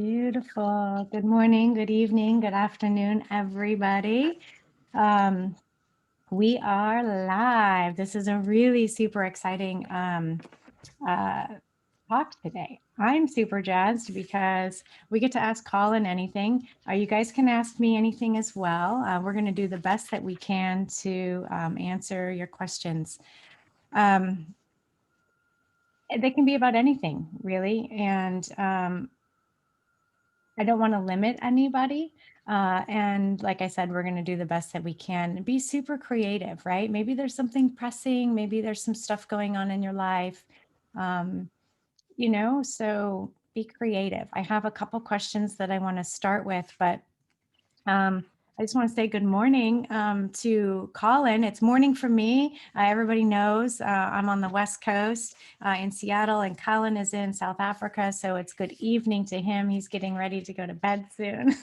Beautiful. Good morning, good evening, good afternoon, everybody. We are live. This is a really super exciting uh, talk today. I'm super jazzed because we get to ask Colin anything. You guys can ask me anything as well. We're going to do the best that we can to answer your questions. They can be about anything, really. And I don't want to limit anybody. And like I said, we're going to do the best that we can and be super creative, right? Maybe there's something pressing, maybe there's some stuff going on in your life. Um, so be creative. I have a couple questions that I want to start with, but I just want to say good morning to Colin. It's morning for me. Everybody knows I'm on the West Coast in Seattle, and Colin is in South Africa. So it's good evening to him. He's getting ready to go to bed soon.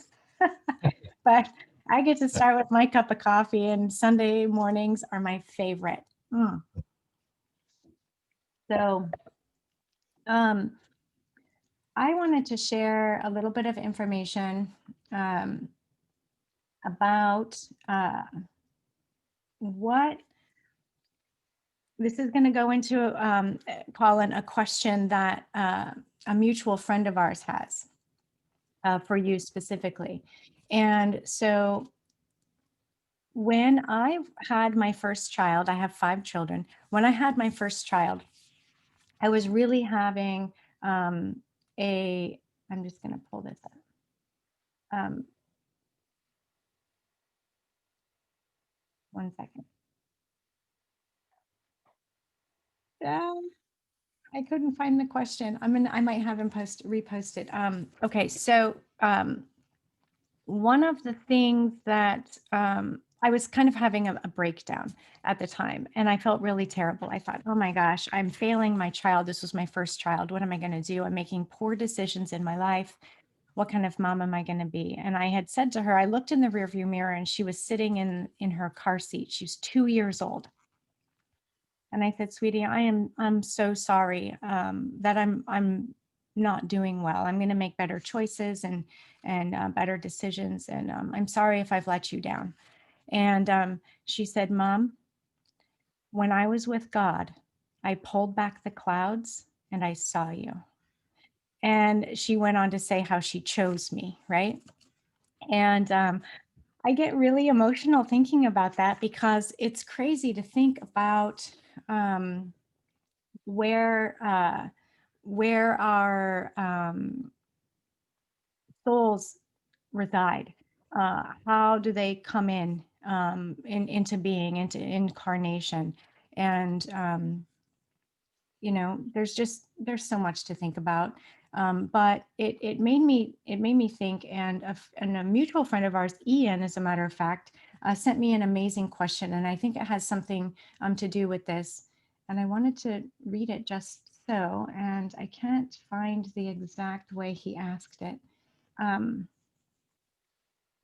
But I get to start with my cup of coffee, and Sunday mornings are my favorite. So I wanted to share a little bit of information about what this is going to go into, Colin, a question that a mutual friend of ours has for you specifically. And so when I had my first child, I have 5 children. When I had my first child, I was really having I'm just going to pull this up. One second. I couldn't find the question. I might have him repost it. Okay, so one of the things that I was kind of having a breakdown at the time, and I felt really terrible. I thought, oh my gosh, I'm failing my child. This was my first child. What am I going to do? I'm making poor decisions in my life. What kind of mom am I going to be? And I had said to her, I looked in the rearview mirror, and she was sitting in her car seat. She was 2 years old. And I said, sweetie, I'm so sorry that I'm not doing well. I'm going to make better choices and better decisions. And I'm sorry if I've let you down. And she said, Mom, when I was with God, I pulled back the clouds and I saw you. And she went on to say how she chose me, right? And I get really emotional thinking about that because it's crazy to think about where our souls reside. How do they come into being, into incarnation? And there's so much to think about. But it made me think, and a mutual friend of ours, Ian, as a matter of fact, sent me an amazing question, and I think it has something to do with this. And I wanted to read it just so, and I can't find the exact way he asked it. I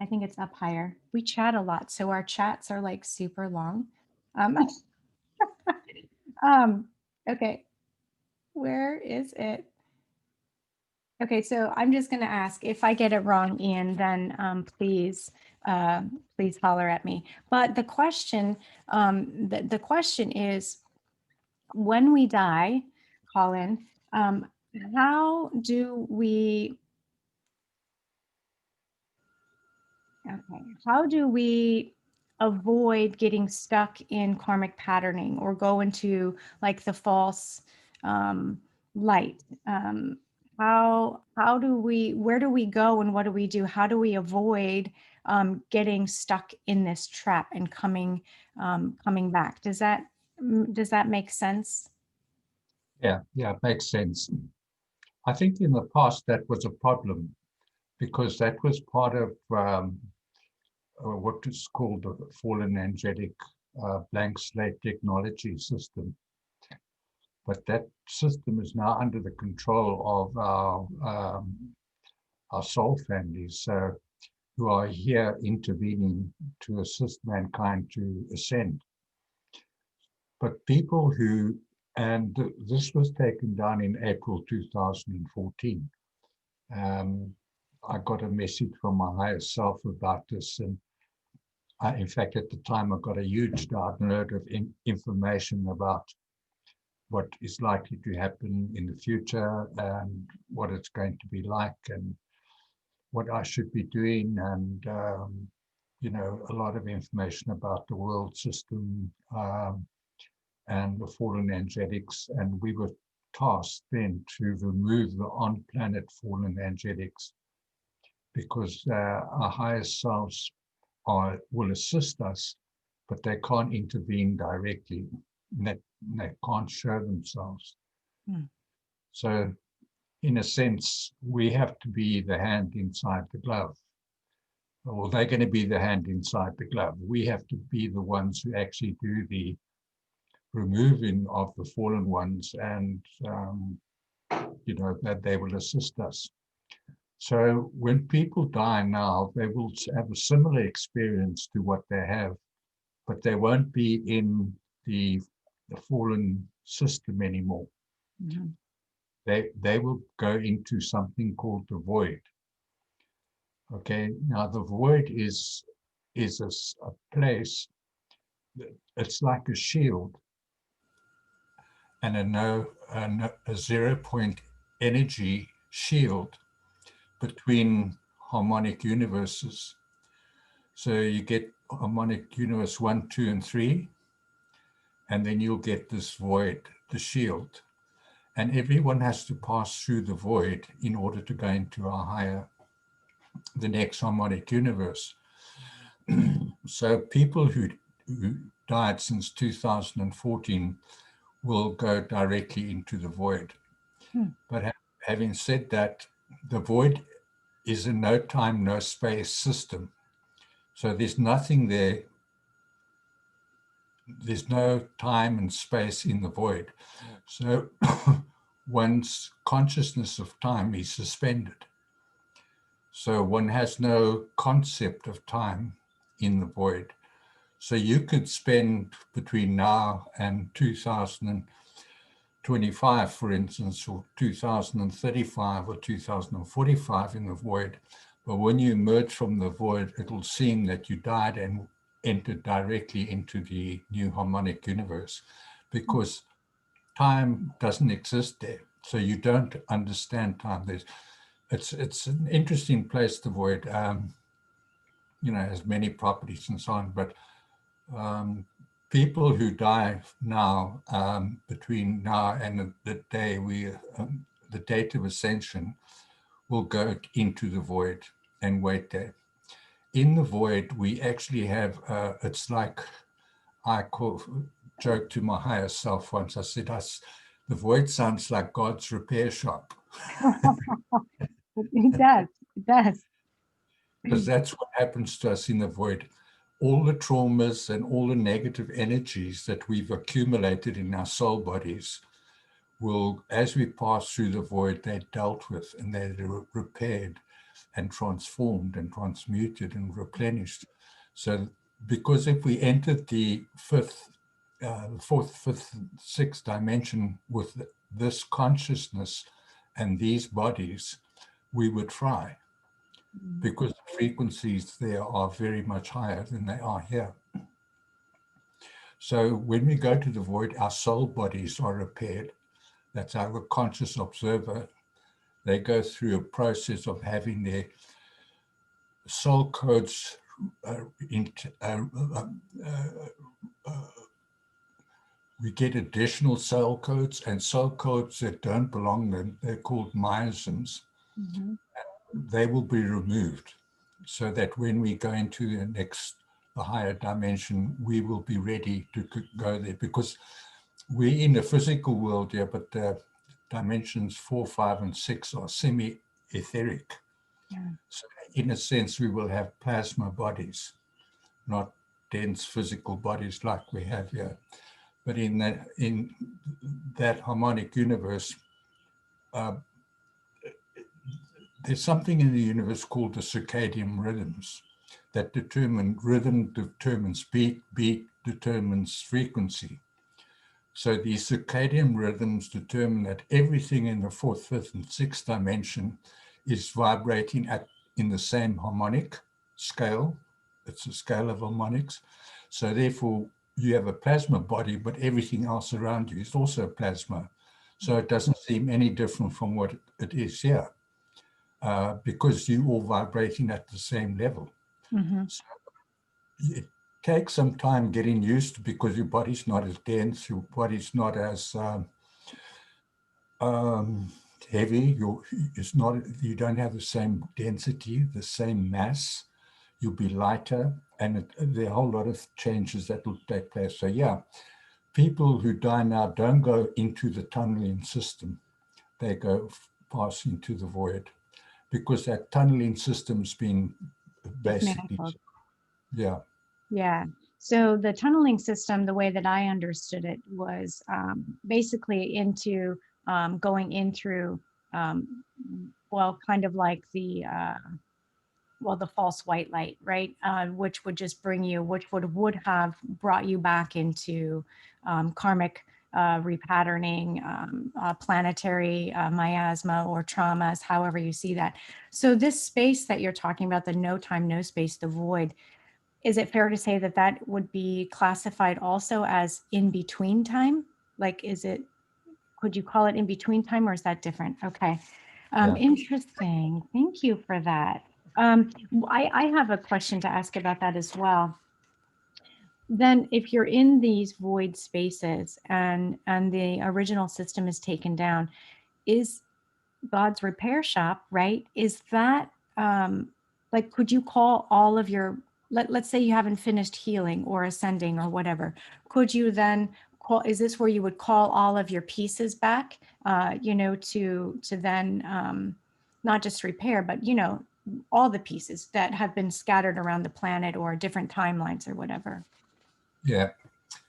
think it's up higher. We chat a lot, so our chats are like super long. Um, okay, where is it? Okay, so I'm just going to ask if I get it wrong, Ian, then please holler at me. But the question is, when we die, Colin, how do we avoid getting stuck in karmic patterning or go into like the false light? Where do we go and what do we do? How do we avoid getting stuck in this trap and coming back? Does that make sense? Yeah, it makes sense. I think in the past that was a problem because that was part of what is called the fallen angelic blank slate technology system. But that system is now under the control of our soul families, so who are here intervening to assist mankind to ascend. But people who, and this was taken down in April 2014, I got a message from my higher self about this, and in fact, at the time, I got a huge download of information about what is likely to happen in the future and what it's going to be like and what I should be doing, and a lot of information about the world system and the fallen angelics. And we were tasked then to remove the on-planet fallen angelics, because our higher selves will assist us, but they can't intervene directly. They can't show themselves. Mm. So, in a sense, we have to be the hand inside the glove. Or they're going to be the hand inside the glove. We have to be the ones who actually do the removing of the fallen ones, and that they will assist us. So when people die now, they will have a similar experience to what they have, but they won't be in the fallen system anymore. Mm-hmm. They will go into something called the void. Okay, now the void is a place. It's like a shield and a 0 point energy shield between harmonic universes. So you get harmonic universe 1, 2, and 3, and then you'll get this void, the shield. And everyone has to pass through the void in order to go into the next harmonic universe. So people who died since 2014 will go directly into the void. Hmm. But having said that, the void is a no time, no space system. So there's nothing there. There's no time and space in the void. So one's consciousness of time is suspended. So one has no concept of time in the void. So you could spend between now and 2025, for instance, or 2035 or 2045 in the void. But when you emerge from the void, it'll seem that you died and entered directly into the new harmonic universe, because time doesn't exist there. So you don't understand time. It's an interesting place, the void. Has many properties and so on, but people who die now, between now and the day the date of ascension, will go into the void and wait there. In the void, we actually have, it's like, I joke to my higher self once. I said, the void sounds like God's repair shop. It does. It does. Because that's what happens to us in the void. All the traumas and all the negative energies that we've accumulated in our soul bodies will, as we pass through the void, they're dealt with and they're repaired and transformed and transmuted and replenished. So, because if we entered the fourth, fifth, sixth dimension with this consciousness and these bodies, we would fry, because the frequencies there are very much higher than they are here. So when we go to the void, our soul bodies are repaired. That's our conscious observer. They go through a process of having their soul codes we get additional soul codes, and soul codes that don't belong them, they're called miasms. Mm-hmm. They will be removed, so that when we go into the higher dimension, we will be ready to go there, because we're in the physical world here, but dimensions 4, 5, and 6 are semi-etheric. Yeah. So in a sense, we will have plasma bodies, not dense physical bodies like we have here. But in that harmonic universe, there's something in the universe called the circadian rhythms that rhythm determines beat determines frequency. So the circadian rhythms determine that everything in the fourth, fifth, and sixth dimension is vibrating at in the same harmonic scale. It's a scale of harmonics. So therefore, you have a plasma body, but everything else around you is also plasma. So it doesn't seem any different from what it is here, because you're all vibrating at the same level. Mm-hmm. So it takes some time getting used to, because your body's not as dense, your body's not as um, heavy. It's not. You don't have the same density, the same mass. You'll be lighter, and there are a whole lot of changes that will take place. So yeah, people who die now don't go into the tunneling system; they go pass into the void, because that tunneling system's been basically, Dismantled. yeah, Yeah. So the tunneling system, the way that I understood it, was basically into going in through, um, well, kind of like the false white light, right? Which would just bring you, which would have brought you back into karmic repatterning, planetary miasma or traumas, however you see that. So this space that you're talking about, the no time, no space, the void, is it fair to say that that would be classified also as in between time? Like, could you call it in between time, or is that different? Okay. yeah, Interesting. Thank you for that. I have a question to ask about that as well. Then if you're in these void spaces and the original system is taken down, is God's repair shop, right? Is that like, could you call all of your, let's say you haven't finished healing or ascending or whatever, could you then call, is this where you would call all of your pieces back, to then not just repair, but, all the pieces that have been scattered around the planet or different timelines or whatever? yeah,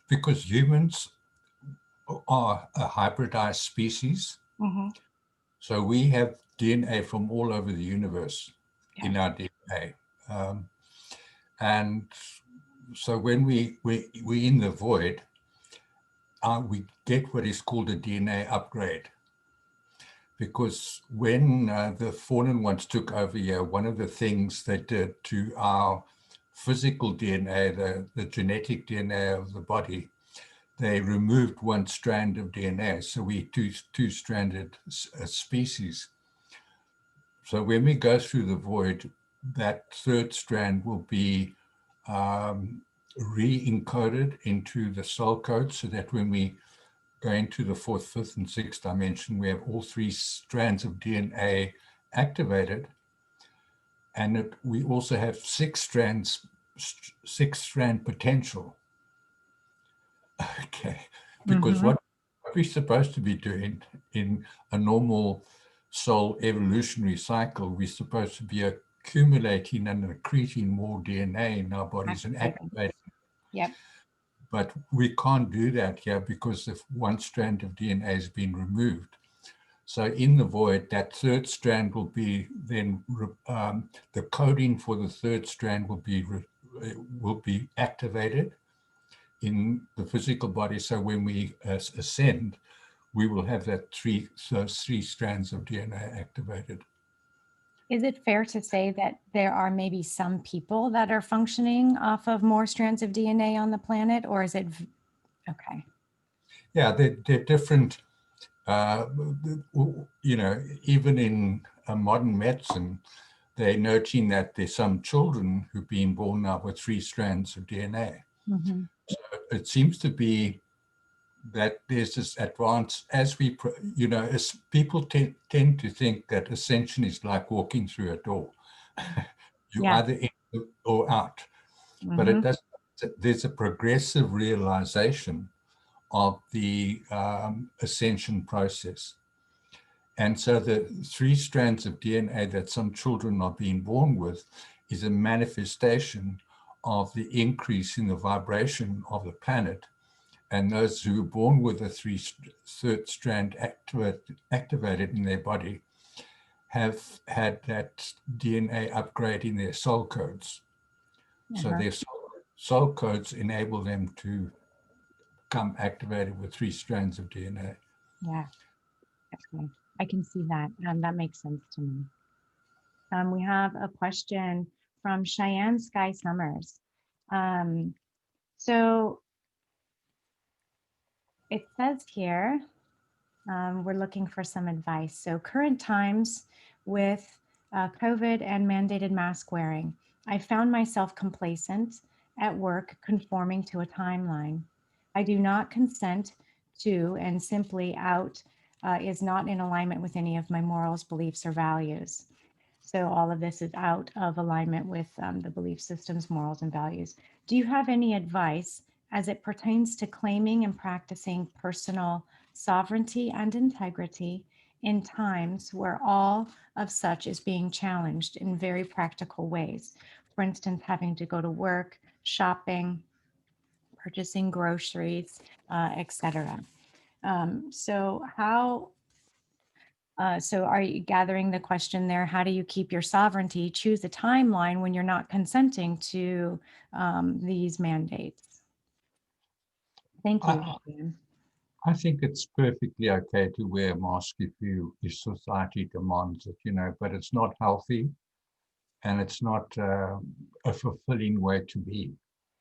because humans are a hybridized species. Mm-hmm. So we have DNA from all over the universe Okay. in our DNA. Um, and so when we in the void, we get what is called a DNA upgrade. Because when the fallen ones took over here, one of the things they did to our physical DNA, the genetic DNA of the body, they removed one strand of DNA. So we two-stranded species. So when we go through the void, that third strand will be re-encoded into the cell code, so that when we go into the fourth, fifth, and sixth dimension, we have all three strands of DNA activated. And we also have six strand potential. Okay, because Mm-hmm. what we're supposed to be doing in a normal soul evolutionary cycle, we're supposed to be accumulating and accreting more DNA in our bodies and Activating. activating. Yep. But we can't do that here because if one strand of DNA has been removed. So in the void, that third strand will be then the coding for the third strand will be activated in the physical body. So when we ascend, we will have those three strands of DNA activated. Is it fair to say that there are maybe some people that are functioning off of more strands of DNA on the planet, or is it okay? Yeah, they're different. Uh, Even in modern medicine, they're noting that there's some children who've been born now with three strands of DNA. Mm-hmm. So it seems to be that there's this advance as as people tend to think that ascension is like walking through a door. You Yeah. either in or out, but Mm-hmm. it does. There's a progressive realization of the ascension process. And so the three strands of DNA that some children are being born with is a manifestation of the increase in the vibration of the planet. And those who are born with a third strand activated in their body have had that DNA upgrade in their soul codes. So Uh-huh. their soul codes enable them to become activated with three strands of DNA. Yeah. Okay. I can see that. That makes sense to me. We have a question from Cheyenne Sky Summers. Um, so it says here, we're looking for some advice. So current times with COVID and mandated mask wearing, I found myself complacent at work, conforming to a timeline. I do not consent to, and simply out is not in alignment with any of my morals, beliefs, or values. So all of this is out of alignment with the belief systems, morals, and values. Do you have any advice as it pertains to claiming and practicing personal sovereignty and integrity in times where all of such is being challenged in very practical ways? For instance, having to go to work, shopping, purchasing groceries, etc. So are you gathering the question there? How do you keep your sovereignty? Choose a timeline when you're not consenting to these mandates. Thank you, I, Jan. I think it's perfectly okay to wear a mask if society demands it, but it's not healthy and it's not a fulfilling way to be.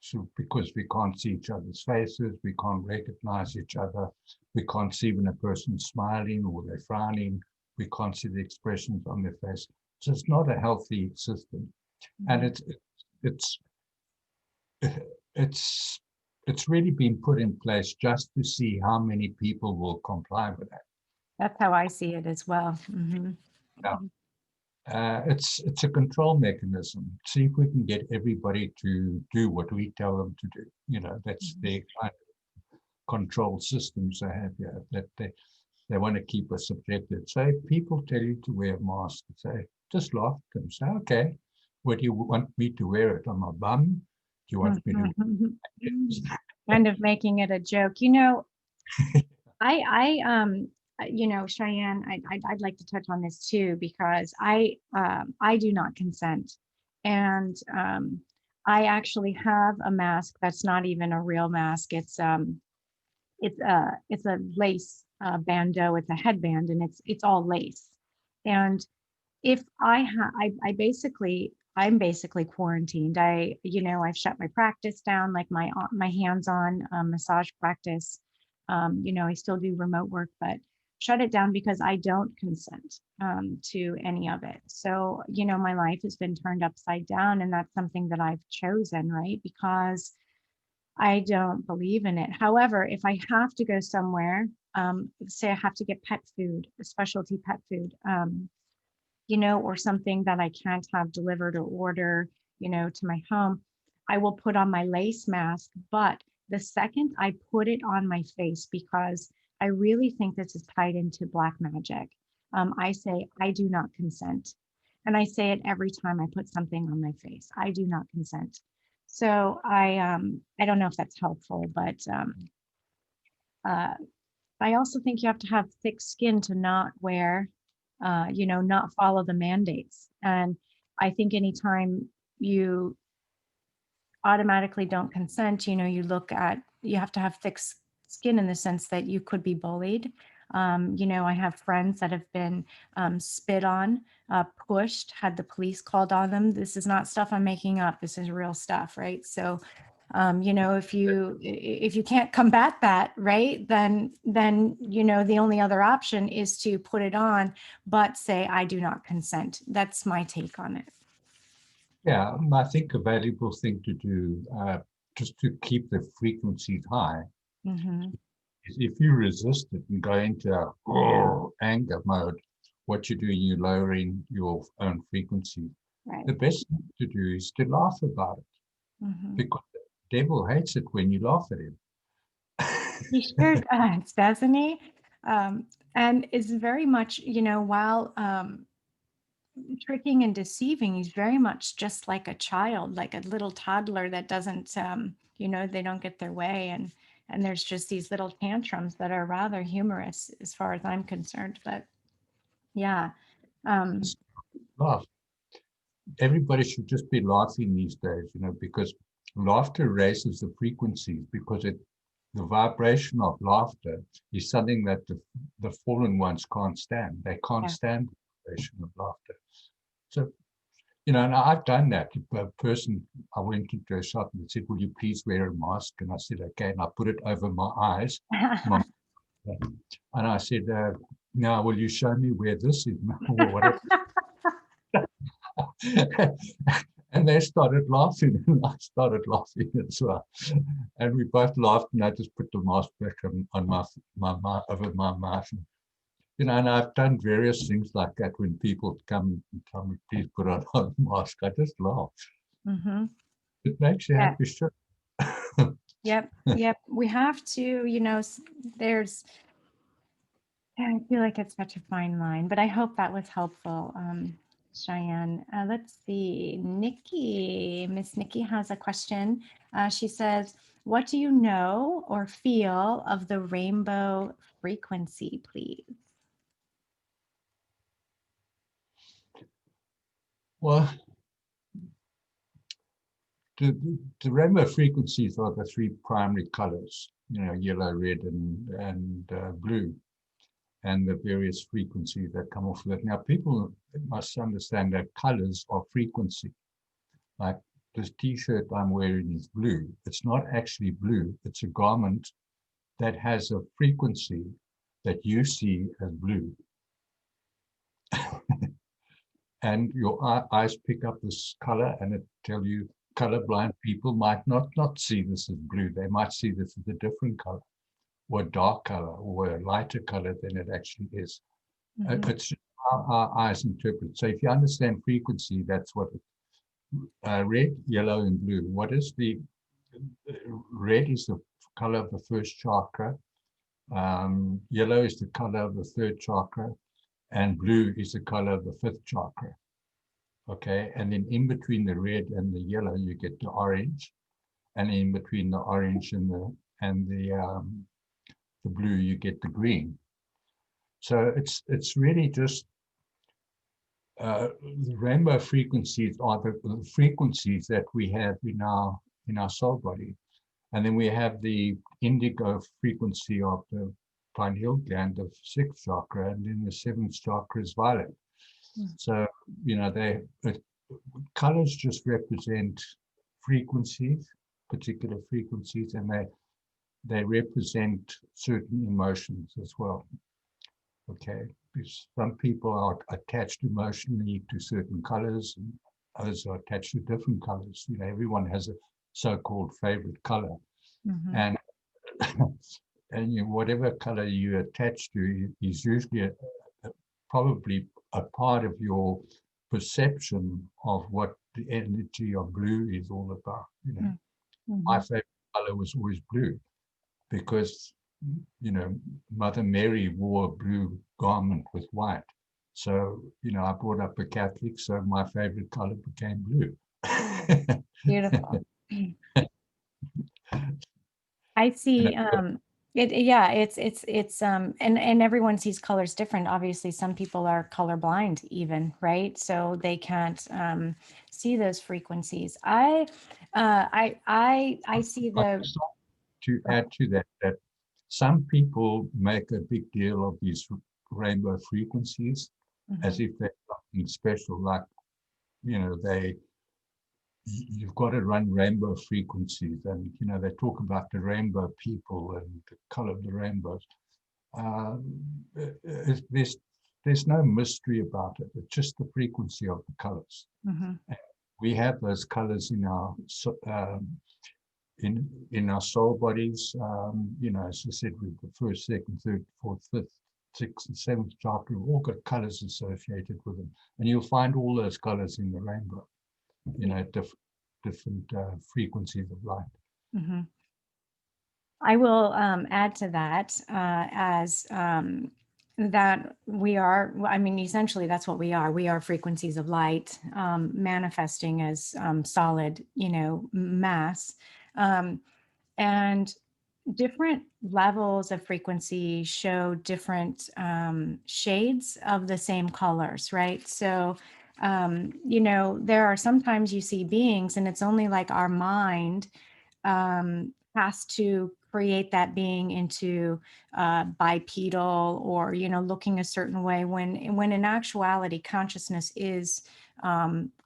So because we can't see each other's faces, we can't recognize each other, we can't see when a person's smiling or they're frowning, we can't see the expressions on their face. So it's not a healthy system, and Mhm. it's it's it's really been put in place just to see how many people will comply with that. That's how I see it as well. Mhm. Now, it's a control mechanism. See if we can get everybody to do what we tell them to do. That's Mhm. the kind of control systems they have here, that they want to keep us subjected. So if people tell you to wear a mask, say, just laugh at them. Say, okay, what do you want me to wear it on my bum? Do you want me to Kind of making it a joke. Cheyenne, I'd like to touch on this too, because I do not consent. And I actually have a mask that's not even a real mask. It's a lace bandeau. It's a headband, and it's all lace. And if I'm basically quarantined. I've shut my practice down, like my hands-on massage practice. I still do remote work, but shut it down because I don't consent to any of it. So, my life has been turned upside down, and that's something that I've chosen, right? Because I don't believe in it. However, if I have to go somewhere, say I have to get pet food, specialty pet food, or something that I can't have delivered or order, to my home, I will put on my lace mask. But the second I put it on my face, because I really think this is tied into black magic, I say, I do not consent. And I say it every time I put something on my face. I do not consent. So I don't know if that's helpful, but uh, I also think you have to have thick skin to not wear, not follow the mandates. And I think anytime you automatically don't consent, you have to have thick skin in the sense that you could be bullied. I have friends that have been spit on, pushed, had the police called on them. This is not stuff I'm making up. This is real stuff, right? So, if you can't combat that, right, then the only other option is to put it on, but say I do not consent. That's my take on it. Yeah, I think a valuable thing to do, just to keep the frequencies high, Hmm. is if you resist it and go into a anger mode, what you're doing, you're lowering your own frequency. Right. The best thing to do is to laugh about it, Hmm. because the devil hates it when you laugh at him. He sure does, doesn't he? Um, and is very much, while tricking and deceiving, he's very much just like a child, like a little toddler that doesn't, they don't get their way. And there's just these little tantrums that are rather humorous as far as I'm concerned. But yeah. Um, Just laugh. Everybody should just be laughing these days, because laughter raises the frequencies, because the vibration of laughter is something that the fallen ones can't stand. They can't yeah. stand the vibration of laughter. So And I've done that. A person, I went into a shop and said, "Will you please wear a mask?" And I said, "Okay." And I put it over my eyes. My, and I said, "Now, will you show me where this is?" Or whatever. And they started laughing, and I started laughing as well. And we both laughed, and I just put the mask back on my over my mouth. And I've done various things like that when people come and tell me, "Please put on a mask." I just laugh. Hmm. It makes you Yeah. happy, sure. Yep. Yep. We have to, there's, I feel like it's such a fine line, but I hope that was helpful, Cheyenne. Let's see. Miss Nikki has a question. She says, what do you know or feel of the rainbow frequency, please? Well, the rainbow frequencies are the three primary colors, yellow, red, and blue, and the various frequencies that come off of it. Now, people must understand that colors are frequency. Like this T-shirt I'm wearing is blue. It's not actually blue. It's a garment that has a frequency that you see as blue. And your eyes pick up this color and it tell you colorblind people might not see this as blue. They might see this as a different color or a dark color or a lighter color than it actually is. Mhm. It's just how our eyes interpret. So if you understand frequency, that's what red, yellow, and blue. What is the red is the color of the first chakra. Yellow is the color of the third chakra, and blue is the color of the fifth chakra. Okay, and then in between the red and the yellow, you get the orange, and in between the orange and the blue, you get the green. So it's really just the rainbow frequencies are the frequencies that we have in our soul body, and then we have the indigo frequency of the pineal gland of sixth chakra, and then the seventh chakra is violet. Mm. So they colors just represent frequencies, particular frequencies, and they represent certain emotions as well. Okay, because some people are attached emotionally to certain colors, and others are attached to different colors. Everyone has a so-called favorite color, Mhm. and and whatever color you attach to is usually probably a part of your perception of what the energy of blue is all about. Mm. My Mhm. favorite color was always blue because Mother Mary wore a blue garment with white. So I brought up a Catholic, so my favorite color became blue. Beautiful. I And see, yeah, and everyone sees colors different. Obviously, some people are colorblind even, right? So they can't see those frequencies. I see I the, just want to add to that some people make a big deal of these rainbow frequencies as Mhm. if they're something special, like they you've got to run rainbow frequencies, and they talk about the rainbow people and the color of the rainbows. There's no mystery about it. It's just the frequency of the colors. Mhm. We have those colors in our soul bodies. As I said, with the first, second, third, fourth, fifth, sixth, and seventh chakra, we've all got colors associated with them, and you'll find all those colors in the rainbow. Yeah. Different frequencies of light. Mhm. I will add to that as that we are, well, I mean, essentially, that's what we are. We are frequencies of light manifesting as solid, mass. Um, and different levels of frequency show different shades of the same colors, right? So, there are sometimes you see beings, and it's only like our mind. has to create that being into bipedal, or looking a certain way, when in actuality consciousness is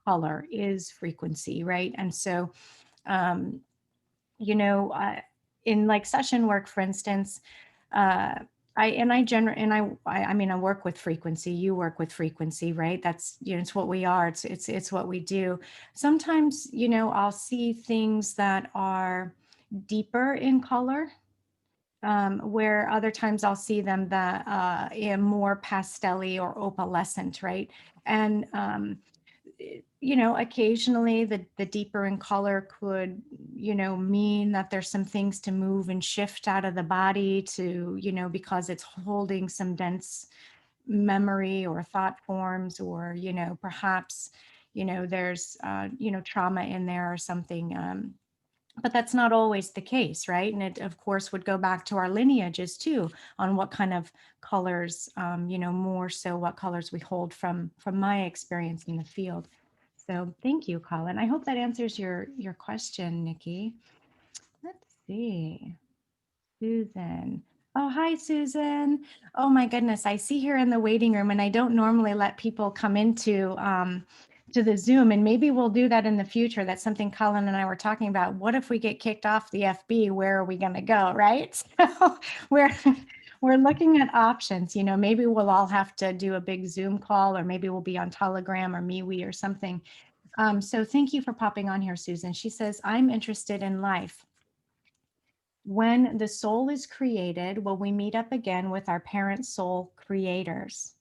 color, is frequency, right? And so um, you know, uh, in like session work, for instance, uh, I mean, I work with frequency. You work with frequency, right? That's, it's what we are. It's what we do. Sometimes, I'll see things that are deeper in color, where other times I'll see them that in more pastelly or opalescent, right? And occasionally the deeper in color could, mean that there's some things to move and shift out of the body to, because it's holding some dense memory or thought forms, or, perhaps, there's, trauma in there or something. But that's not always the case, right? And it, of course, would go back to our lineages too, on what kind of colors, more so what colors we hold from my experience in the field. So thank you, Colin. I hope that answers your question, Nikki. Let's see. Susan. Oh, hi, Susan. Oh my goodness. I see here in the waiting room, and I don't normally let people come into to the Zoom, and maybe we'll do that in the future. That's something Colin and I were talking about. What if we get kicked off the FB? Where are we going to go, right? So we're we're looking at options. Maybe we'll all have to do a big Zoom call, or maybe we'll be on Telegram or MeWe or something. So thank you for popping on here, Susan. She says, I'm interested in life. When the soul is created, will we meet up again with our parent soul creators?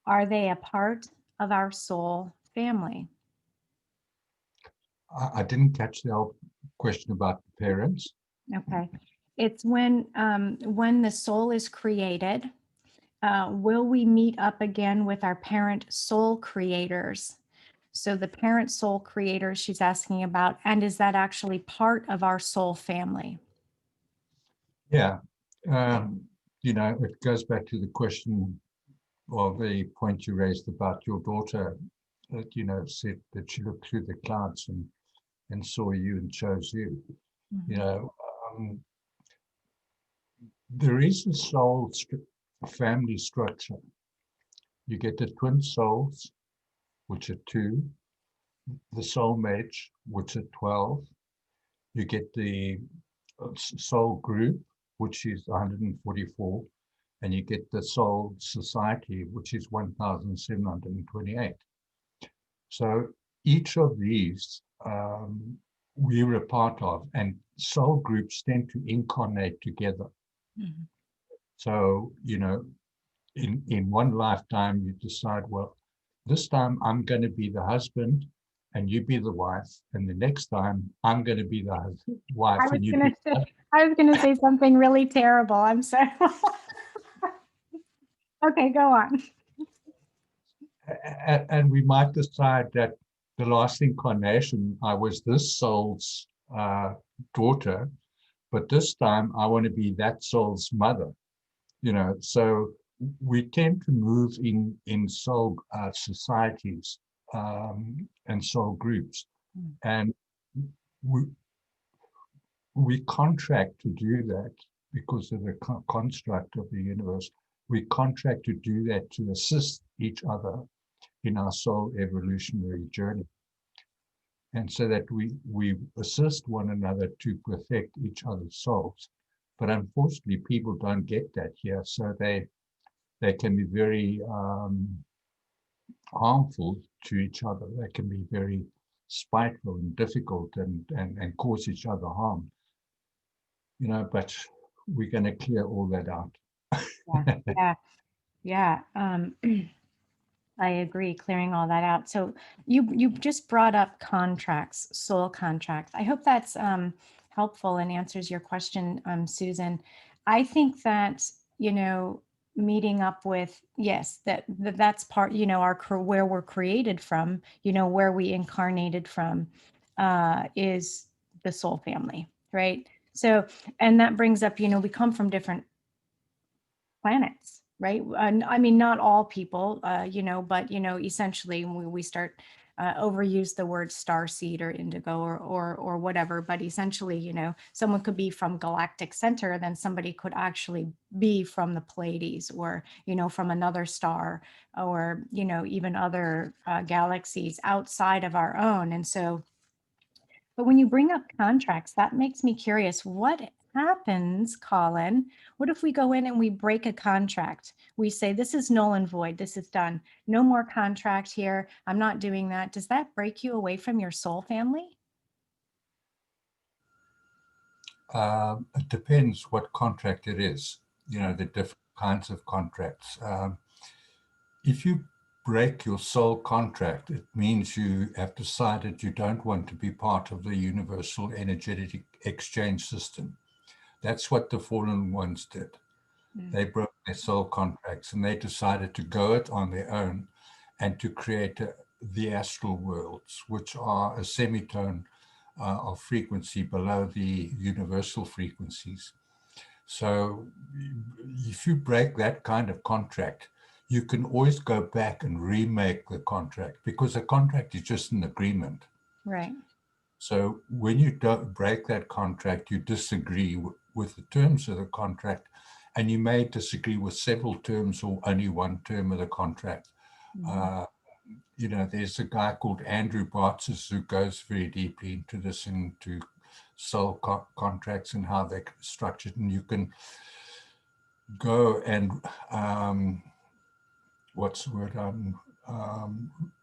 Are they a part of our soul family? I didn't catch the whole question about the parents. Okay. It's when the soul is created, will we meet up again with our parent soul creators? So the parent soul creators she's asking about, and is that actually part of our soul family? Yeah. Um, it goes back to the question or the point you raised about your daughter that, said that she looked through the clouds and saw you and chose you. You Mhm. know, um, there is a family structure. You get the twin souls, which are two, the soulmates, which are 12. You get the soul group, which is 144, and you get the soul society, which is 1,728. So each of these we're a part of, and soul groups tend to incarnate together. Mhm. So, in one lifetime, you decide, well, this time I'm going to be the husband and you be the wife. And the next time I'm going to be the wife I was and you be gonna the say, husband. I was gonna say something really terrible. I'm sorry. Okay, go on. And we might decide that the last incarnation, I was this soul's daughter, but this time I want to be that soul's mother. So we tend to move in soul societies and soul groups, Mm. and we we contract to do that because of the construct of the universe. We contract to do that to assist each other in our soul evolutionary journey, and so that we assist one another to perfect each other's souls. But unfortunately, people don't get that here, so they can be very harmful to each other. They can be very spiteful and difficult and cause each other harm. But we're going to clear all that out. Yeah, yeah, yeah. I agree, clearing all that out. So you just brought up contracts, soul contracts. I hope that's helpful and answers your question, Susan. I think that, meeting up with, yes, that's part, where we're created from, where we incarnated from, is the soul family, right? So, and that brings up, we come from different planets, right? And I mean, not all people, but essentially, we start overuse the word star seed or indigo or whatever, but essentially, someone could be from galactic center, then somebody could actually be from the Pleiades, or from another star, or even other galaxies outside of our own. And so, but when you bring up contracts, that makes me curious. What happens, Colin? What if we go in and we break a contract? We say, this is null and void. This is done. No more contract here. I'm not doing that. Does that break you away from your soul family? It depends what contract it is, Okay. the different kinds of contracts. If you break your soul contract, it means you have decided you don't want to be part of the universal energetic exchange system. That's what the fallen ones did. Mm. They broke their soul contracts and they decided to go it on their own and to create the astral worlds, which are a semitone of frequency below the universal frequencies. So if you break that kind of contract, you can always go back and remake the contract, because a contract is just an agreement. Right. So when you don't break that contract, you disagree with the terms of the contract, and you may disagree with several terms or only one term of the contract. Mhm. Uh, there's a guy called Andrew Bartzis who goes very deeply into this, into soul contracts and how they're structured. And you can go and what's the word?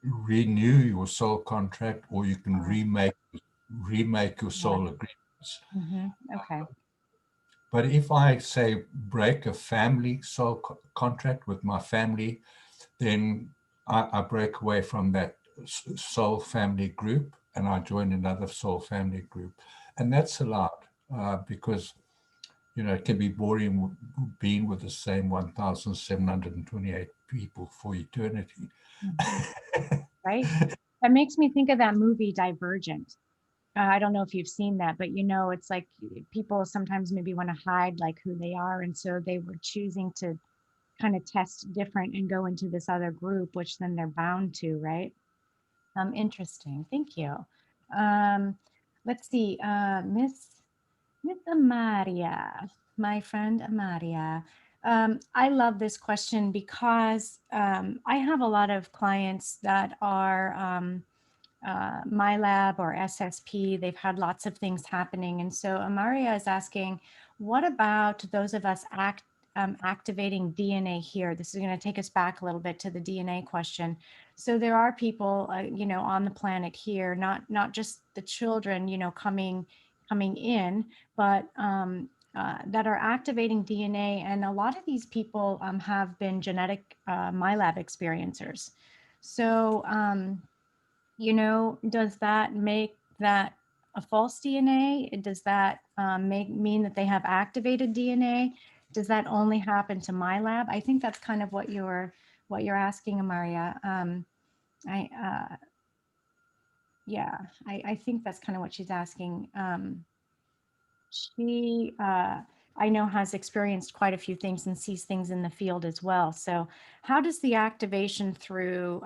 Renew your soul contract, or you can Oh, remake your yeah. soul agreements. Okay. But if I say break a family soul contract with my family, then I break away from that soul family group and I join another soul family group. And that's allowed because, it can be boring being with the same 1,728 people for eternity. Mhm. Right. That makes me think of that movie Divergent. I don't know if you've seen that, but it's like people sometimes maybe want to hide like who they are. And so they were choosing to kind of test different and go into this other group, which then they're bound to, right? Interesting. Thank you. Um, let's see, Miss Amaria, my friend Amaria. I love this question because I have a lot of clients that are MyLab or SSP. They've had lots of things happening. And so Amaria is asking, what about those of us activating DNA here? This is going to take us back a little bit to the DNA question. So there are people, on the planet here, not just the children, coming in, but that are activating DNA. And a lot of these people have been genetic MyLab experiencers. So, does that make that a false DNA? Does that mean that they have activated DNA? Does that only happen to my lab? I think that's kind of what you're asking, Amaria. I Yeah, I think that's kind of what she's asking. She I know has experienced quite a few things and sees things in the field as well. So how does the activation through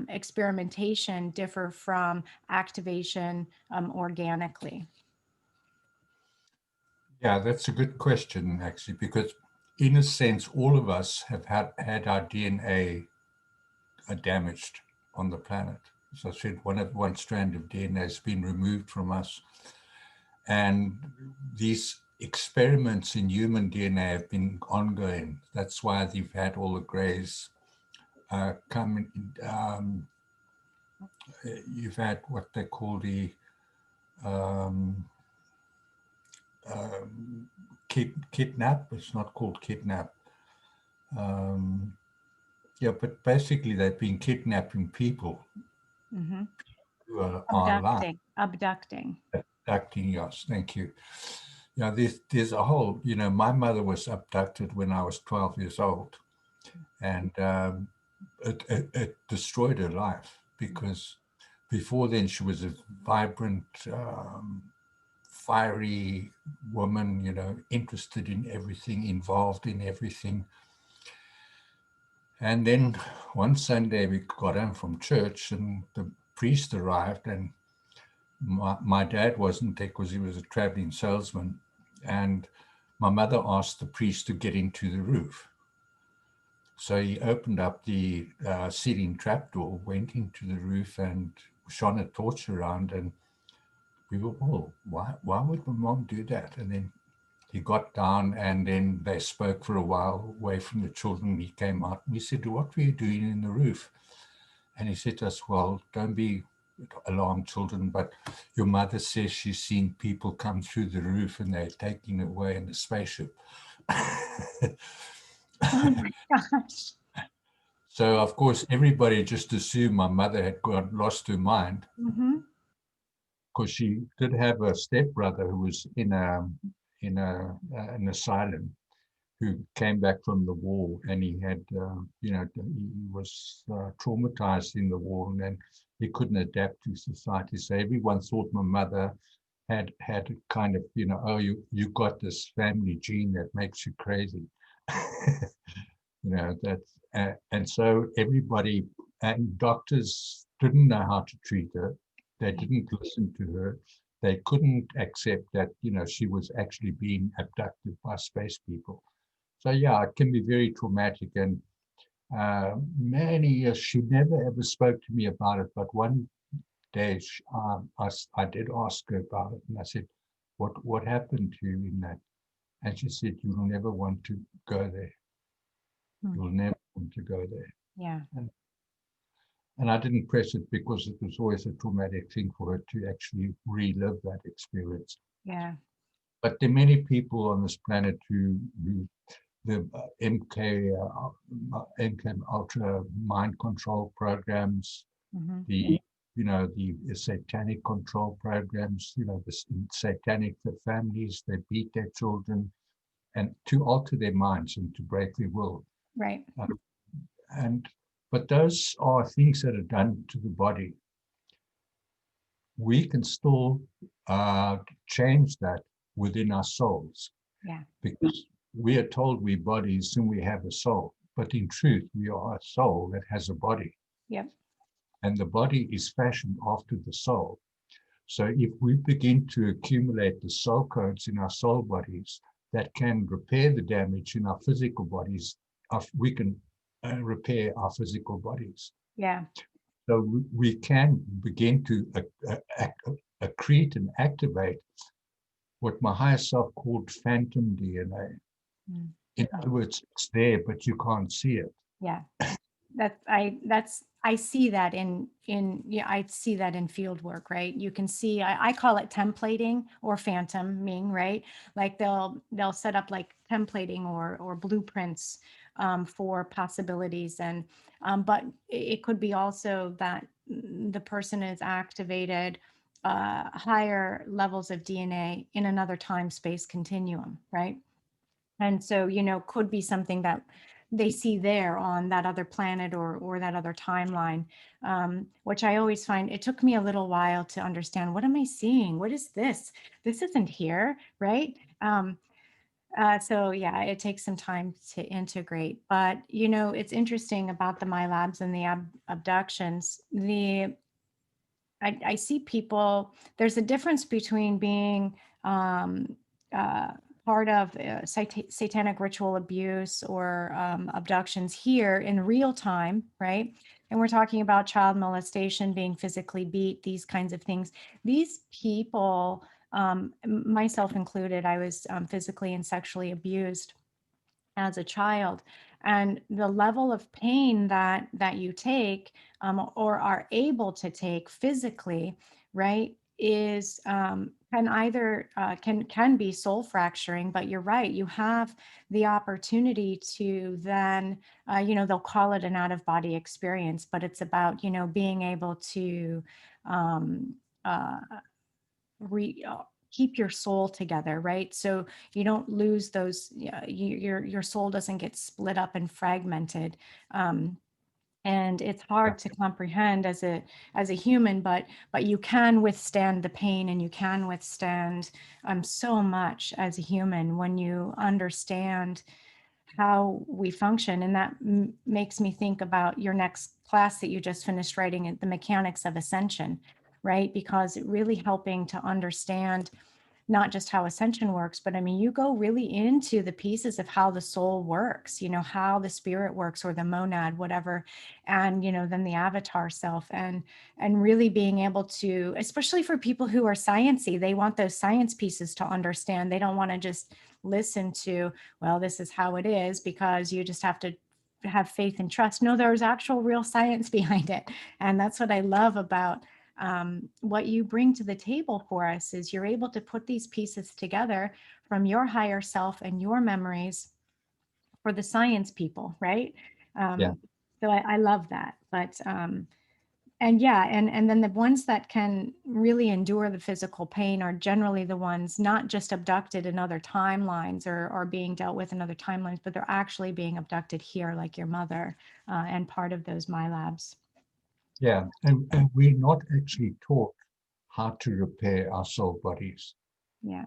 experimentation differ from activation organically? Yeah, that's a good question, actually, because in a sense, all of us have had our DNA damaged on the planet. So I said one strand of DNA has been removed from us. And these experiments in human DNA have been ongoing. That's why they've had all the grays come. You've had what they call the um, kidnap. It's not called kidnap. Um, yeah, but basically they've been kidnapping people Hmm. who are alive. Abducting. Abducting, yes, thank you. There's a whole, my mother was abducted when I was 12 years old, and it destroyed her life because before then she was a vibrant, fiery woman, interested in everything, involved in everything. And then one Sunday we got home from church and the priest arrived, and my dad wasn't there because he was a traveling salesman. And my mother asked the priest to get into the roof. So he opened up the ceiling trapdoor, went into the roof, and shone a torch around. And we were all, why would my mom do that? And then he got down, and then they spoke for a while away from the children. He came out, and we said, what were you doing in the roof? And he said to us, well, don't be alarmed, children, but your mother says she's seen people come through the roof and they're taking away in a spaceship. Oh my gosh. So, of course, everybody just assumed my mother had got lost her mind, Mm-hmm. because she did have a stepbrother who was in an asylum, who came back from the war, and he had, he was traumatized in the war, and then he couldn't adapt to society. So everyone thought my mother had a kind of, oh, you got this family gene that makes you crazy. That's and so everybody and doctors didn't know how to treat her. They didn't listen to her. They couldn't accept that, she was actually being abducted by space people. So yeah, it can be very traumatic. And many years she never ever spoke to me about it. But one day I did ask her about it, and I said, "What happened to you in that?" And she said, "You will never want to go there. Hmm. You'll never want to go there." Yeah. And, and I didn't press it because it was always a traumatic thing for her to actually relive that experience. Yeah. But there are many people on this planet who the MK Ultra mind control programs, Mm-hmm. the the satanic control programs, the satanic families, they beat their children and to alter their minds and to break their will. Right. Uh, and but those are things that are done to the body. We can still change that within our souls, Yeah. because we are told we're bodies and we have a soul, but in truth, we are a soul that has a body, Yep. and the body is fashioned after the soul. So if we begin to accumulate the soul codes in our soul bodies that can repair the damage in our physical bodies, we can repair our physical bodies. Yeah. So we can begin to accrete and activate what my higher self called phantom DNA. Mm. In other words, it's there, but you can't see it. Yeah. I see that yeah, I see that in field work, right? You can see, I call it templating or phantoming, right? Like they'll set up like templating or blueprints for possibilities. And but it could be also that the person is activated higher levels of DNA in another time space continuum, right? And so, could be something that they see there on that other planet or that other timeline, which I always find it took me a little while to understand. What am I seeing? What is this? This isn't here, right? So yeah, it takes some time to integrate. But it's interesting about the MyLabs and the abductions. I see people, there's a difference between being um, uh, part of satanic ritual abuse or abductions here in real time, right? And we're talking about child molestation, being physically beat, these kinds of things. These people, myself included, I was physically and sexually abused as a child, and the level of pain that you take or are able to take physically, right, is can either can be soul fracturing. But you're right, you have the opportunity to then they'll call it an out of body experience, but it's about being able to um, uh, keep your soul together, right? So you don't lose those, your soul doesn't get split up and fragmented. Um, and it's hard to comprehend as a human, but you can withstand the pain, and you can withstand so much as a human when you understand how we function. And that makes me think about your next class that you just finished writing, the mechanics of ascension, right? Because it really helping to understand not just how ascension works, but I mean, you go really into the pieces of how the soul works, how the spirit works, or the monad, whatever, and then the avatar self, and really being able to, especially for people who are sciencey, they want those science pieces to understand. They don't want to just listen to, well, this is how it is, because you just have to have faith and trust. No, there's actual real science behind it. And that's what I love about what you bring to the table for us, is you're able to put these pieces together from your higher self and your memories for the science people, right? Yeah. Um, so I love that. But and yeah, and then the ones that can really endure the physical pain are generally the ones not just abducted in other timelines, or being dealt with in other timelines, but they're actually being abducted here, like your mother, and part of those my labs. Yeah. And we're not actually taught how to repair our soul bodies, Yeah,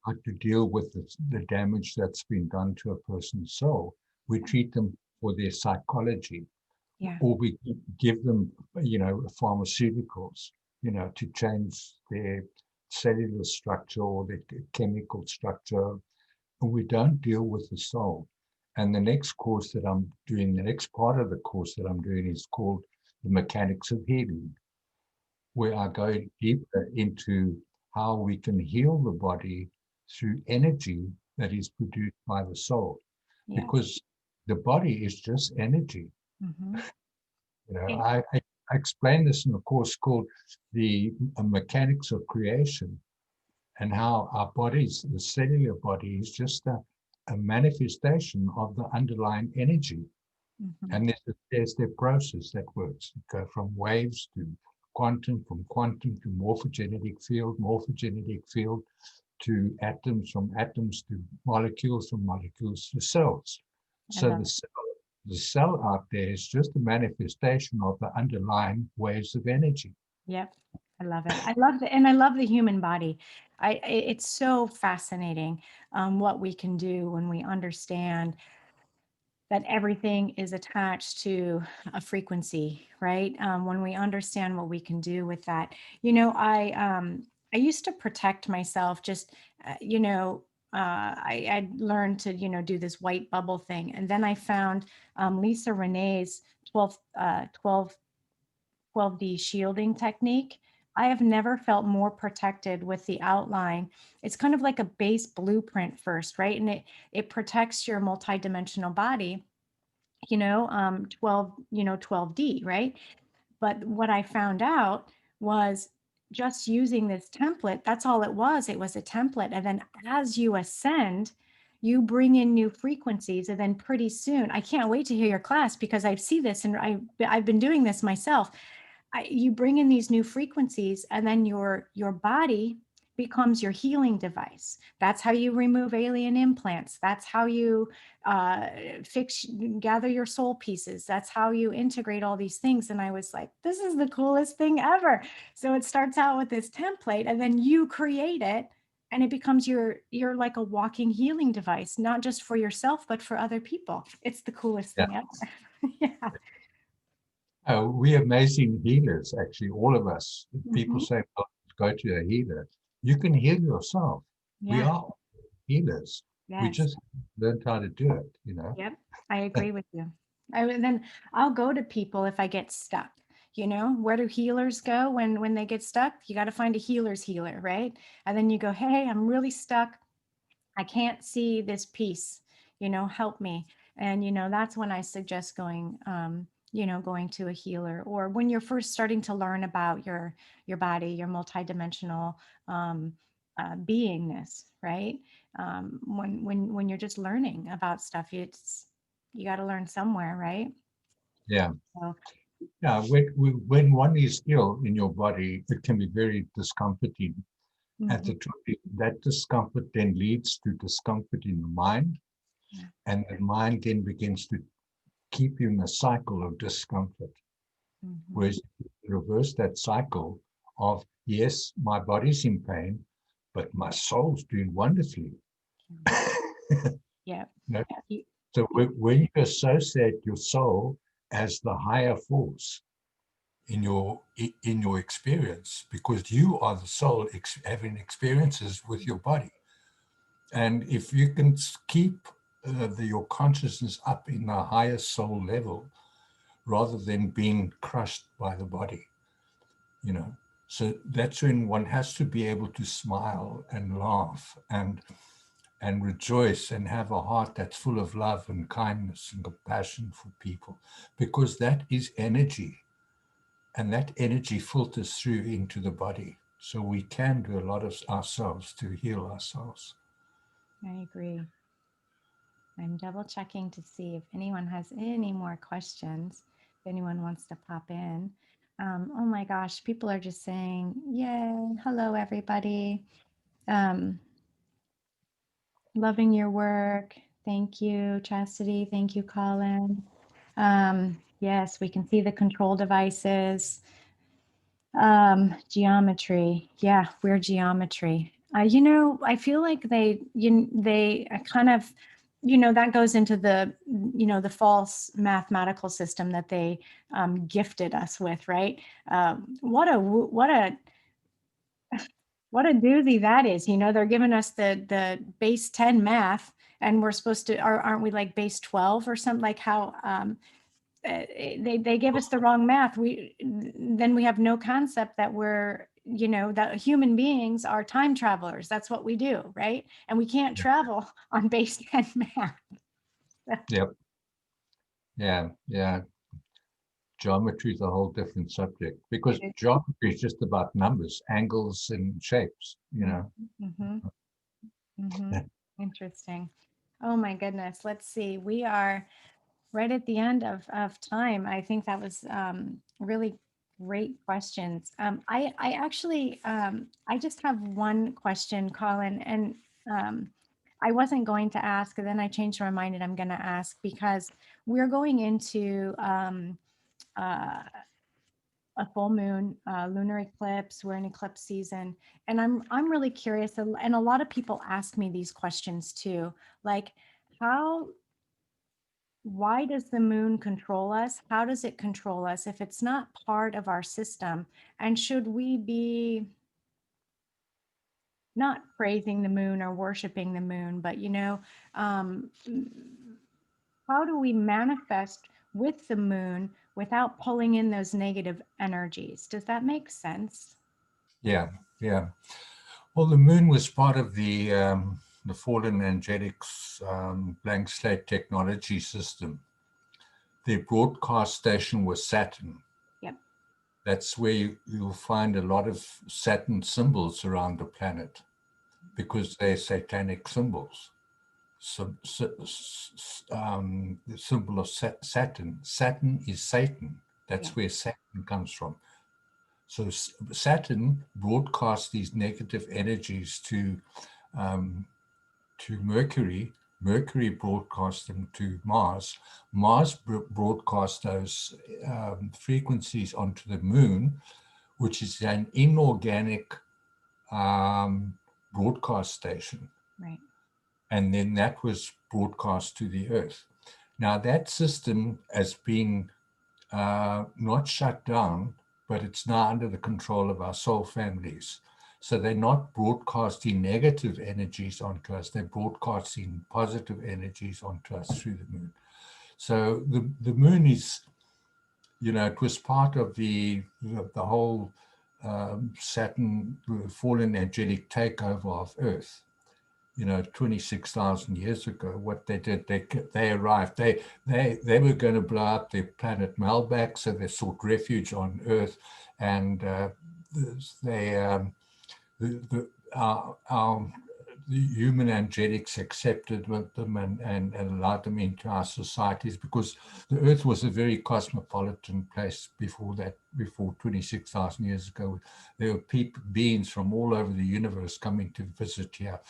how to deal with the damage that's been done to a person's soul. We treat them for their psychology, yeah, or we give them, pharmaceuticals, to change their cellular structure or their chemical structure. And we don't deal with the soul. And the next course that I'm doing, the next part of the course that I'm doing is called The Mechanics of Healing, where I go deeper into how we can heal the body through energy that is produced by the soul. yeah. Because the body is just energy. Mm-hmm. I explain this in a course called The Mechanics of Creation, and how our bodies, the cellular body, is just a manifestation of the underlying energy. Mm-hmm. And there's the process that works. You go from waves to quantum, from quantum to morphogenetic field to atoms, from atoms to molecules, from molecules to cells. I So love it. the cell out there is just a manifestation of the underlying waves of energy. Yep. I love it. I love the, and I love the human body. It's so fascinating, what we can do when we understand that everything is attached to a frequency, right? When we understand what we can do with that. I used to protect myself, just, I learned to, do this white bubble thing. And then I found Lisa Renee's 12D shielding technique. I have never felt more protected with the outline. It's kind of like a base blueprint first, right? And it protects your multidimensional body, 12D, right? But what I found out was, just using this template, that's all it was. It was a template. And then as you ascend, you bring in new frequencies. And then pretty soon, I can't wait to hear your class, because I see this, and I've been doing this myself. You bring in these new frequencies, and then your body becomes your healing device. That's how you remove alien implants. That's how you uh, gather your soul pieces. That's how you integrate all these things. And I was like, this is the coolest thing ever. So it starts out with this template, and then you create it, and it becomes you're like a walking healing device, not just for yourself, but for other people. It's the coolest Yeah. thing ever. Yeah. We're amazing healers, actually, all of us. People Mhm. say, "Oh, go to a healer." You can heal yourself. We Yeah. are healers. We Yes. just learned how to do it. Yep. I agree with you. And then I'll go to people if I get stuck. Where do healers go when they get stuck? You got to find a healer's healer, right? And then you go, hey, I'm really stuck. I can't see this piece, help me. And, that's when I suggest going to a healer, or when you're first starting to learn about your body, your multidimensional um, beingness, right? When you're just learning about stuff, you got to learn somewhere, right? Yeah. So, Yeah. When one is ill in your body, it can be very discomforting. At mhm, the truth, that discomfort then leads to discomfort in the mind, yeah, and the mind then begins to keep you in a cycle of discomfort. mhm, Whereas if you reverse that cycle of, yes, my body's in pain, but my soul's doing wonderfully. yeah. You know, Yeah. So when you associate your soul as the higher force in your experience, because you are the soul having experiences with your body, and if you can keep your consciousness up in the higher soul level rather than being crushed by the body, you know. So that's when one has to be able to smile and laugh and rejoice and have a heart that's full of love and kindness and compassion for people, because that is energy, and that energy filters through into the body. So we can do a lot of ourselves to heal ourselves. I agree. I'm double checking to see if anyone has any more questions, if anyone wants to pop in. Oh my gosh, people are just saying, yay, hello, everybody. Um, loving your work. Thank you, Chastity. Thank you, Colin. Yes, we can see the control devices. Geometry. Yeah, we're geometry. I feel like they kind of, that goes into the false mathematical system that they gifted us with, right? What a doozy that is. They're giving us the base 10 math, and we're supposed to, aren't we like base 12 or something, like how they give us the wrong math. Then we have no concept that that human beings are time travelers. That's what we do, right? And we can't travel on base 10 math. Yep. Yeah. Yeah. Geometry is a whole different subject, because geometry is just about numbers, angles, and shapes, you know. Mm-hmm. Mm-hmm. Interesting. Oh my goodness. Let's see. We are right at the end of time. I think that was really great questions. I actually, I just have one question, Colin, and I wasn't going to ask, and then I changed my mind and I'm going to ask, because we're going into uh, a full moon, lunar eclipse. We're in eclipse season, and I'm really curious, and a lot of people ask me these questions too, like how why does the moon control us? How does it control us if it's not part of our system? And should we be not praising the moon or worshiping the moon, but um, how do we manifest with the moon without pulling in those negative energies? Does that make sense? Yeah. Yeah. Well, the moon was part of the fallen angelics blank slate technology system. Their broadcast station was Saturn. Yep. That's where you'll find a lot of Saturn symbols around the planet, because they're satanic symbols. So, the symbol of Saturn. Saturn is Satan. Yeah. That's where Saturn comes from. So Saturn broadcasts these negative energies um, to Mercury. Mercury broadcasts them to Mars. Mars broadcasts those frequencies onto the moon, which is an inorganic broadcast station. Right. And then that was broadcast to the Earth. Now, that system has been not shut down, but it's now under the control of our soul families. So they're not broadcasting negative energies onto us, they're broadcasting positive energies onto us through the moon. So the moon is, it was part of the whole Saturn fallen angelic takeover of Earth. 26,000 years ago, what they did, they arrived. They were going to blow up the planet Malbec, so they sought refuge on Earth, and they our the human angelics accepted with them and allowed them into our societies, because the Earth was a very cosmopolitan place before 26,000 years ago. There were beings from all over the universe coming to visit here.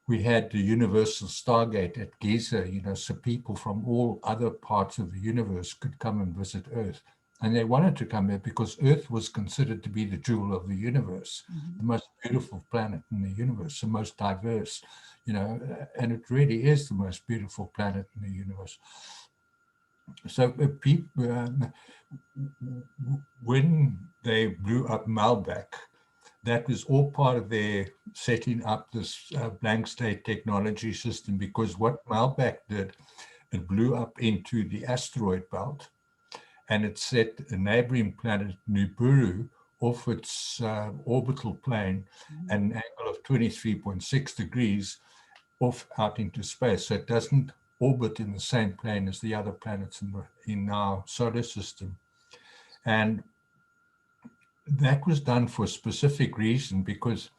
We had the Universal Stargate at Giza, so people from all other parts of the universe could come and visit Earth. And they wanted to come here because Earth was considered to be the jewel of the universe, Mhm. the most beautiful planet in the universe, the most diverse, and it really is the most beautiful planet in the universe. So people, when they blew up Malbec, that was all part of their setting up this blank state technology system, because what Malbec did, it blew up into the asteroid belt, and it set a neighboring planet, Nibiru, off its orbital plane at Mhm. an angle of 23.6 degrees off out into space. So it doesn't orbit in the same plane as the other planets in our solar system. And that was done for a specific reason, because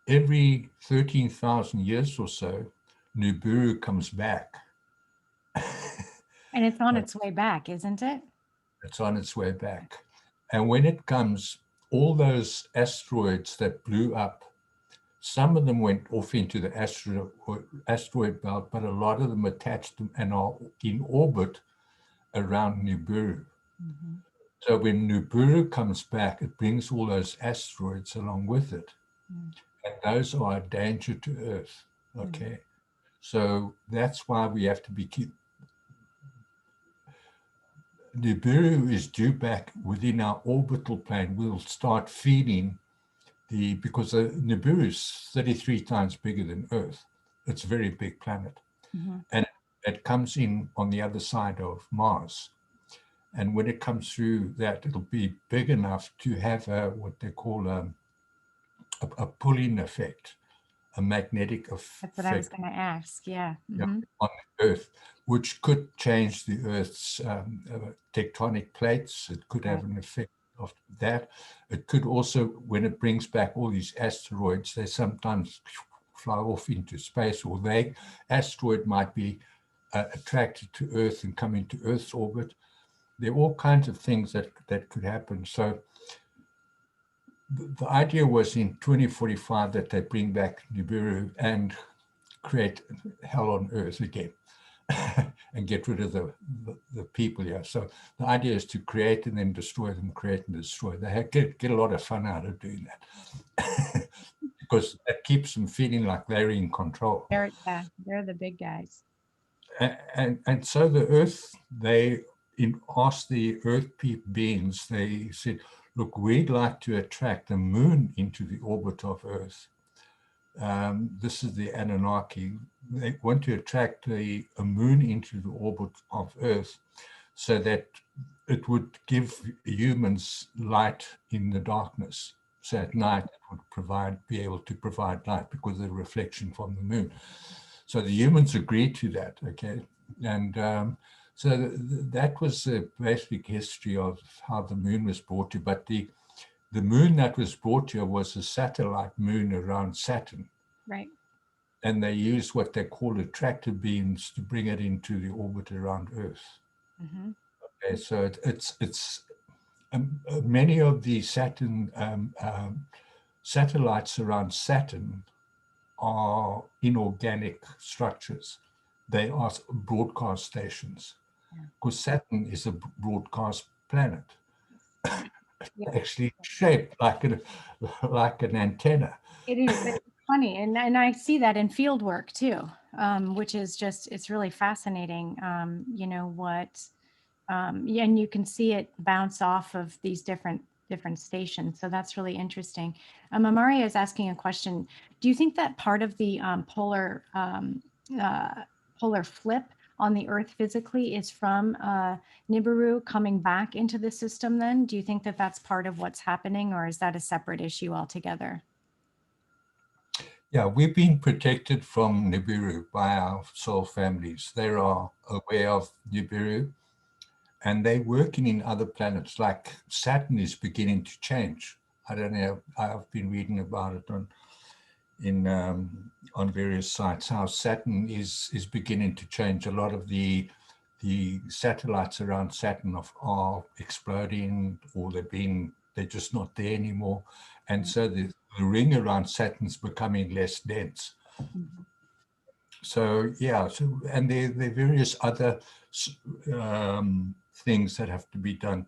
every 13,000 years or so, Nibiru comes back. And it's on its way back, isn't it? It's on its way back. And when it comes, all those asteroids that blew up, some of them went off into the asteroid belt, but a lot of them attached and are in orbit around Nibiru. Mhm. So when Nibiru comes back, it brings all those asteroids along with it. Mm. And those are a danger to Earth. Mm. Okay. So that's why we have to be Nibiru is due back within our orbital plane. We'll start feeding because Nibiru is 33 times bigger than Earth. It's a very big planet. Mhm. And it comes in on the other side of Mars. And when it comes through that, it'll be big enough to have what they call a pulling effect, a magnetic That's what I was effect, going to ask. Yeah. yeah, Hmm. on the Earth, which could change the Earth's tectonic plates. It could have Right. an effect of that. It could also, when it brings back all these asteroids, they sometimes fly off into space, or asteroid might be attracted to Earth and come into Earth's orbit. There are all kinds of things that could happen. So the idea was in 2045 that they bring back Nibiru and create hell on Earth again. And get rid of the people here. So the idea is to create and then destroy them, create and destroy. They get a lot of fun out of doing that because that keeps them feeling like they're in control. They're the big guys. And so the Earth, they asked the Earth beings, they said, look, we'd like to attract the moon into the orbit of Earth. This is the Anunnaki. They want to attract a moon into the orbit of Earth so that it would give humans light in the darkness. So at night it would be able to provide light because of the reflection from the moon. So the humans agreed to that, okay? And so that was the basic history of how the moon was brought to. But the moon that was brought here was a satellite moon around Saturn. Right. And they used what they call attractor beams to bring it into the orbit around Earth. Hmm. Okay, so it's many of the Saturn satellites around Saturn are inorganic structures. They are broadcast stations Yeah. because Saturn is a broadcast planet, Yeah. actually shaped like an antenna. It is. It's funny, and I see that in field work too, which is just it's really fascinating. Yeah, and you can see it bounce off of these different stations. So that's really interesting. Amaria is asking a question. Do you think that part of the uh, polar flip on the Earth physically is from Nibiru coming back into the system? Then, do you think that that's part of what's happening, or is that a separate issue altogether? Yeah, we've been protected from Nibiru by our soul families. They are aware of Nibiru and they're working in other planets. Like Saturn is beginning to change. I don't know. I've been reading about it on various sites. How Saturn is beginning to change. A lot of the satellites around Saturn are exploding, or they're just not there anymore, and so the ring around Saturn's becoming less dense. Mhm. So yeah, and there are various other things that have to be done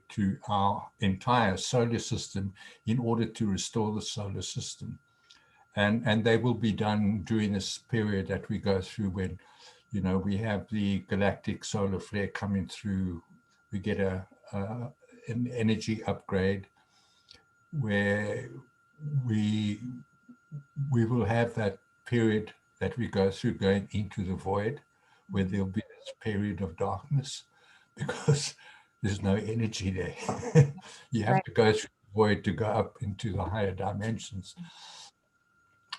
to our entire solar system in order to restore the solar system. And they will be done during this period that we go through when, we have the galactic solar flare coming through. We get an energy upgrade where we we will have that period that we go through going into the void, where there'll be this period of darkness because there's no energy there. You have Right. to go through the void to go up into the higher dimensions.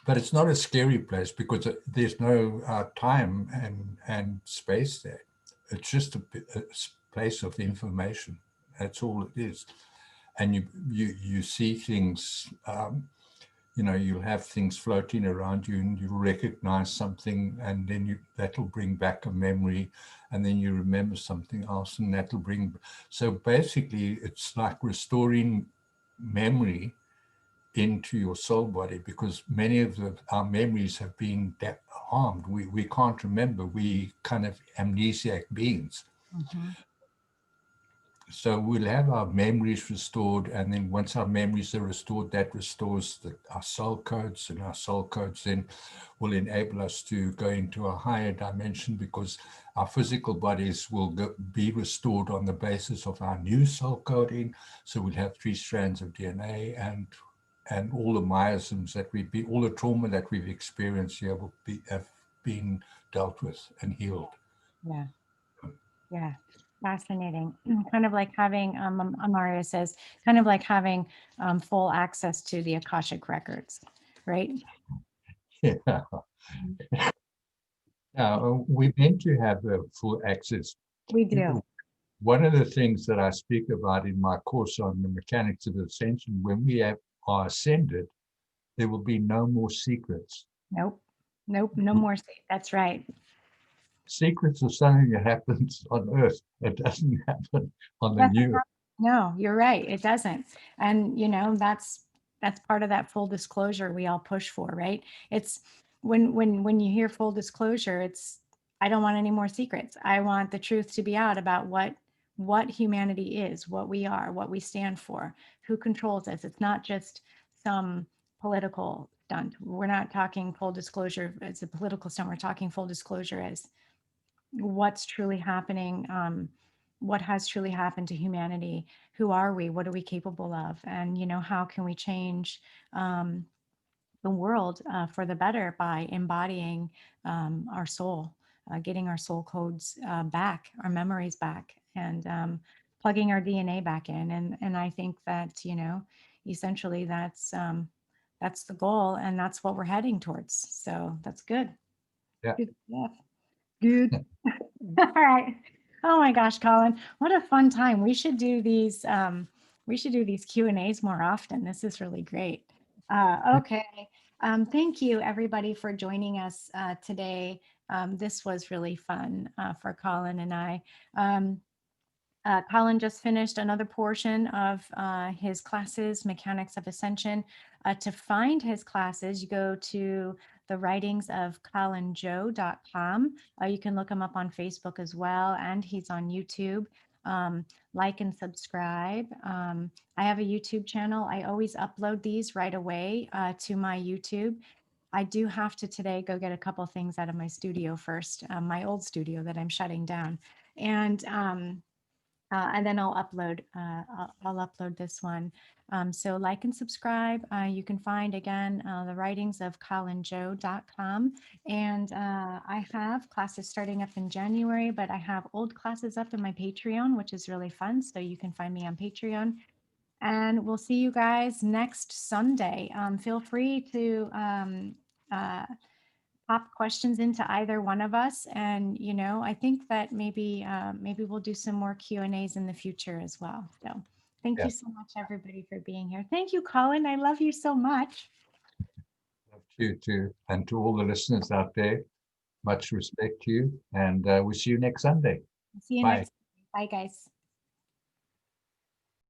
But it's not a scary place because there's no time and space there. It's just a place of information. That's all it is. And you see things. You'll have things floating around you, and you'll recognize something, and then that'll bring back a memory, and then you remember something else, and that'll bring. So basically, it's like restoring memory into your soul body, because many of our memories have been harmed. We can't remember. We kind of amnesiac beings. Mhm. So we'll have our memories restored, and then once our memories are restored, that restores our soul codes, and our soul codes then will enable us to go into a higher dimension, because our physical bodies will be restored on the basis of our new soul coding. So we'll have 3 strands of DNA, and all the miasms that all the trauma that we've experienced here have been dealt with and healed. Yeah. Yeah. Fascinating. Kind of like having, Amaria says, kind of like having full access to the Akashic records, right? Yeah. Mhm. Now, we're meant to have full access. We do. One of the things that I speak about in my course on the mechanics of ascension, when we are ascended, there will be no more secrets. Nope. Nope. No more. That's right. Secrets are something that happens on Earth. It doesn't happen on the Doesn't new. happen. No, you're right. It doesn't. And that's part of that full disclosure we all push for, right? It's when you hear full disclosure, it's I don't want any more secrets. I want the truth to be out about what humanity is, what we are, what we stand for, who controls us. It's not just some political stunt. We're not talking full disclosure as a political stunt. We're talking full disclosure as what's truly happening, what has truly happened to humanity, who are we, what are we capable of, and how can we change the world for the better by embodying our soul, getting our soul codes back, our memories back, and plugging our DNA back in. And I think that essentially that's the goal, and that's what we're heading towards. So that's good. Yeah. Good stuff. Good. All right. Oh my gosh, Colin, what a fun time. We should do these Q&As more often. This is really great. Okay. Thank you everybody for joining us today. This was really fun for Colin and I. Colin just finished another portion of his classes, Mechanics of Ascension. To find his classes, you go to the writings of colinjoe.com. You can look him up on Facebook as well, and he's on YouTube. Like and subscribe. I have a YouTube channel. I always upload these right away to my YouTube. I do have to today go get a couple things out of my studio first, my old studio that I'm shutting down. And then I'll upload this one. So like and subscribe. You can find again the writings of colinjoe.com. And I have classes starting up in January, but I have old classes up in my Patreon, which is really fun. So you can find me on Patreon. And we'll see you guys next Sunday. Feel free to uh, pop questions into either one of us, and I think that maybe we'll do some more Q&As in the future as well. So thank Yeah. you so much everybody for being here. Thank you, Colin. I love you so much. And to all the listeners out there, much respect to you, and we'll see you next Sunday. See you Bye. next. Bye guys.